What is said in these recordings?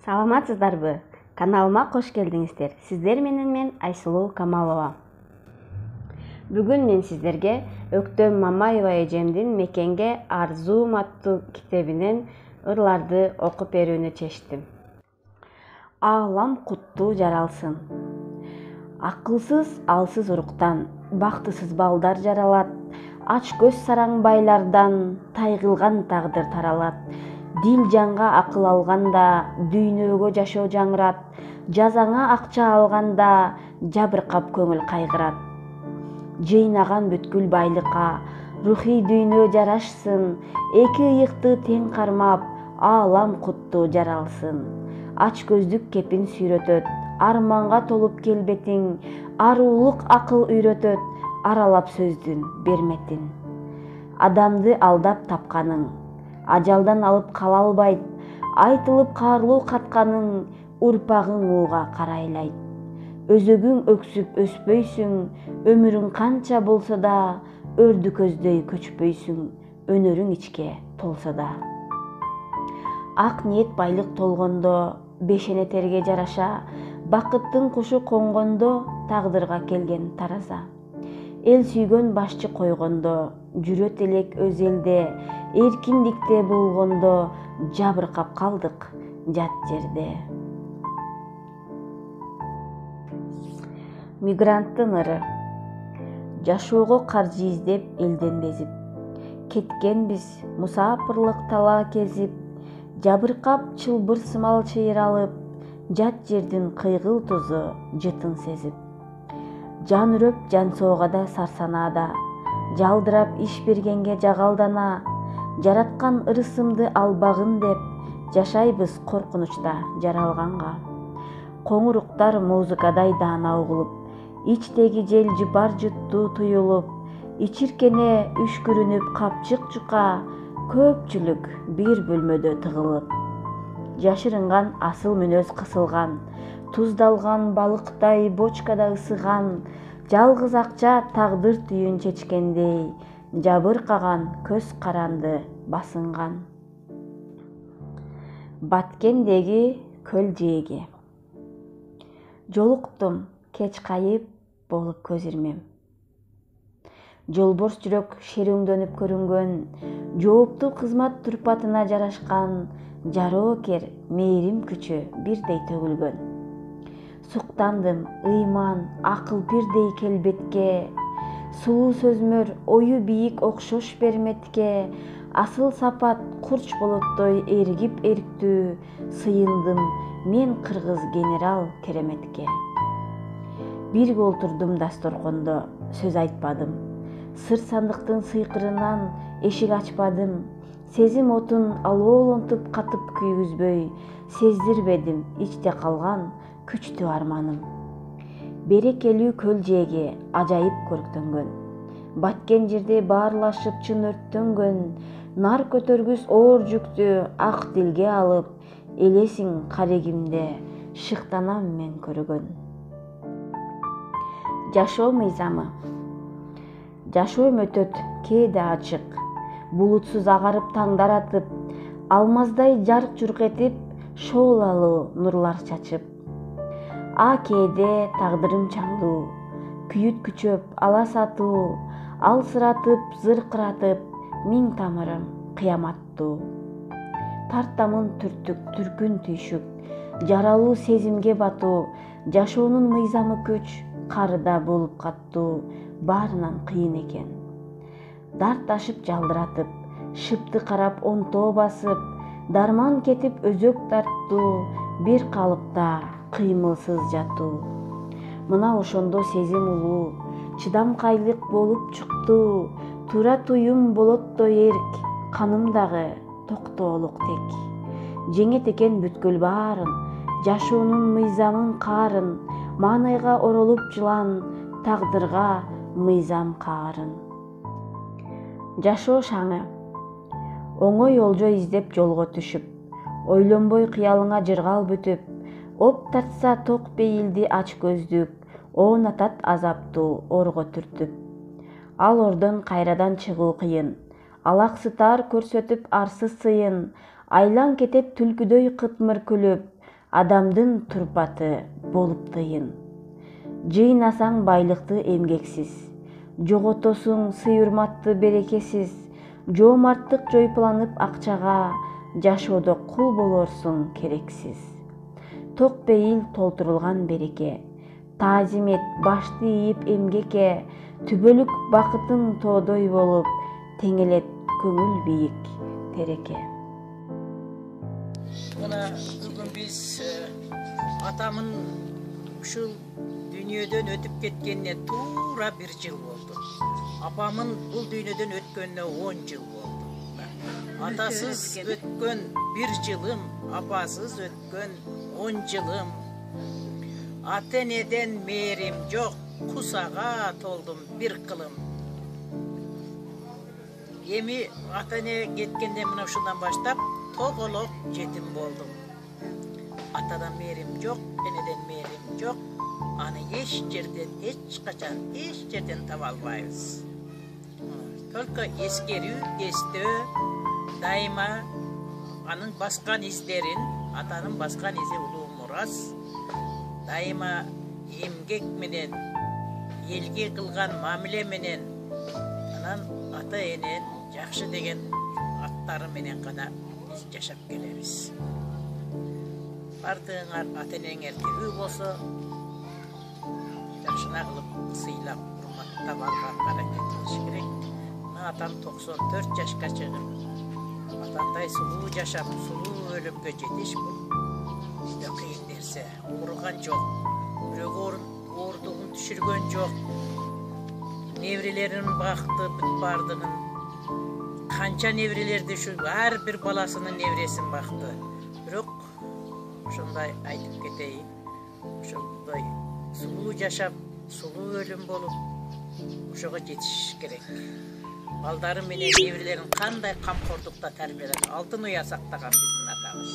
Саламатсыздарбы? Каналыма кош келдиңиздер. Сиздер менен мен Айсулуу Камалова. Бүгүн мен сиздерге Өктөм Мамаева эжемдин Мекенге арзуум аттуу китебинен ырларды окуп берүүнү чечтим. Аалам куттуу жаралсын. Акылсыз алсыз уруктан бактысыз балдар жаралат. Ач көз сараң байлардан тайгылган тагдыр таралат. Дил жанга акыл алганда дүйнөгө жашоо жаңырат. Жазаңа акча алганда жабыркап көңүл кайгырат. Жыйнаган бүткүл байлыкка рухий дүйнө жарашсын. Эки ыйыкты тең кармап аалам куттуу жаралсын. Ач көздүк кепин сүйрөтөт, арманга толуп келбетиң, аруулук акыл үйрөтөт, аралап сөздүн берметин. Адамды алдап тапканың, ажалдан алып кала албайт, айтылып каарлуу катканың, урпагың ууга карайлайт. Өзөгүң өксүп өспөйсүң, өмүрүң канча болсо да, өрдү көздөй көчпөйсүң, өнөрүң ичке толсо да. Ак ниет байлык толгондо, бешене терге жараша, бакыттын кушу коңгондо, тагдырга келген тараза. Эл сүйгөн башчы койгондо, жүрөт элек өз элде, эркиндикте болгондо, жабыркап калдык жат жерде. Мигранттын ыры. Жашоого каржы издеп элден безип, кеткенбиз мусапырлык тала кезип, жабыркап чылбыр сымал чыйралып, жат жердин кыйгыл тузу жытын сезип. Жан үрөп жан соогада сарсанаада, жалдырап иш бергенге жагалдана, жараткан ырысымды албагын деп, жашайбыз коркунучта жаралганга. Коңуруктар музыкадай даана угулуп, ичтеги жел жыпар жуттуу туюлуп, ичиркене үшкүрүнүп капчык жука, көпчүлүк бир бөлмөдө тыгылып. Жашырынган асыл мүнөз кысылган, туздалган балыктай бочкада ысыган, жалгыз акча тагдыр түйүн чечкендей, жабыркаган көз каранды басынган. Баткендеги көл жээги. Жолуктум кеч кайып болуп көз ирмем. Жолборс жүрөк шерүүңдөнүп көрүнгөн, жооптуу кызмат турпатына жарашкан, жароокер мээрим күчү бирдей төгүлгөн. Суктандым ыйман, акыл бирдей келбетке, сулуу сөзмөр ою бийик окшош берметке, асыл сапат курч болоттой эргип эрктүү, сыйындым мен кыргыз генерал кереметке. Бирге олтурдум дасторкондо, сөз айтпадым, сыр сандыктын сыйкырынан эшик ачпадым, сезим отун алоолонтуп катып күйгүзбөй, сездирбедим ичте калган күчтүү арманым. Берекелүү көл жээги ажайып көрктөнгөн, баткен жерде баарлашып чын өрттөнгөн, нар көтөргүс оор жүктү ак дилге алып, элесиң карегимде шыктанам мен көргөн. Жашоо мыйзамы. Жашоом өтөт кээде ачык, булутсуз агарып таңдар атып, алмаздай жарк журк этип, шоолалуу нурлар чачып. А кээде тагдырым чаңдуу, күйүт күчөп, аласатуу, алсыратып, зыркыратып, миң тамырым кыяматтуу. Тартамын түртүк, түркүн түйшүк, жаралуу сезимге батуу, жашоонун мыйзамы күч, карыда болуп каттуу, баарынан кыйын экен. Дарт ашып жалдыратып, шыпты карап онтоо басып, дарман кетип өзөк тартуу, бир калыпта кыймылсыз жатуу. Мына ошондо сезим улуу, чыдамкайлык болуп чуктуу, туура туюм болоттой эрк, канымдагы токтоолук тек. Жеңет экен бүткүл баарын, жашоонун мыйзамын каарын, маанайга оролуп жылан, тагдырга мыйзам каарын. Жашоо шаңы. Оңой олжо издеп жолго түшүп, ойлонбой кыялыңа жыргал бүтүп, оп тартса ток бейилди ач көздүк, оонатат азаптуу орго түртүп. Ал ордон кайрадан чыгуу кыйын, алаксытар көрсөтүп арсыз сыйын, айлан кетет түлкүдөй кытмыр күлүп, адамдын турпаты болуп тыйын. Жыйнасаң байлыкты эмгексиз, жоготосуң сый-урматты берекесиз, жоомарттык жойпуланып акчага, жашоодо кул болорсуң керексиз. Ток бейил толтурулган береке, таазим эт башты ийип эмгекке, түбөлүк бакытың тоодой болуп, теңелет көңүл бийик тереке. Мына бүгүн биз атамын ушул дүйнөдөн өтүп кеткенине туура 1 жыл болду. Апамын бул дүйнөдөн өткөнүнө 10 жыл болду. Атасыз өткөн 1 жылым, апасыз өткөн 10 жылым. Ата-энеден мээрим жок, кусага толдум бир кылым. Эми ата-эне кеткенде мына ушундан баштап тоголок жетим болдум. Атадан мээрим жок, энеден мээрим жок. Аны эч жерден, эч качан, эч жерден таба албайбыз. Только эскерүү, эстөө, дайыма анын баскан издерин, атанын баскан изи улуу мурас, дайыма эмгек менен, элге кылган мамиле менен, анан ата-энен жакшы деген аттары менен гана биз жашап келебиз. Бардыгыңар ата-энеңер тирүү болсо, жакшына кылып сыйлап, урматтап алганга аракет кылыш керек. Атам 94 жашка чыгып, атандай сулуу жашап, сулуу өлүмгө жетиш бул бизде кыйын нерсе. Ооруган жок, бирөөгө оордугун түшүргөн жок. Неврелерин бакты бардыгын. Канча неврелерди ушу ар бир баласынын невресин бакты. Бирок ошондой айтып кетейин. Ошондой сулуу жашап, сулуу өлүм болуп, ошого жетиш керек. Балдары менен неврелерин кандай камкордукта тарбиялап, алтын уя сактаган биздин атабыз.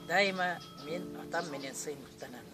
Дайыма мен атам менен сыймыктанам.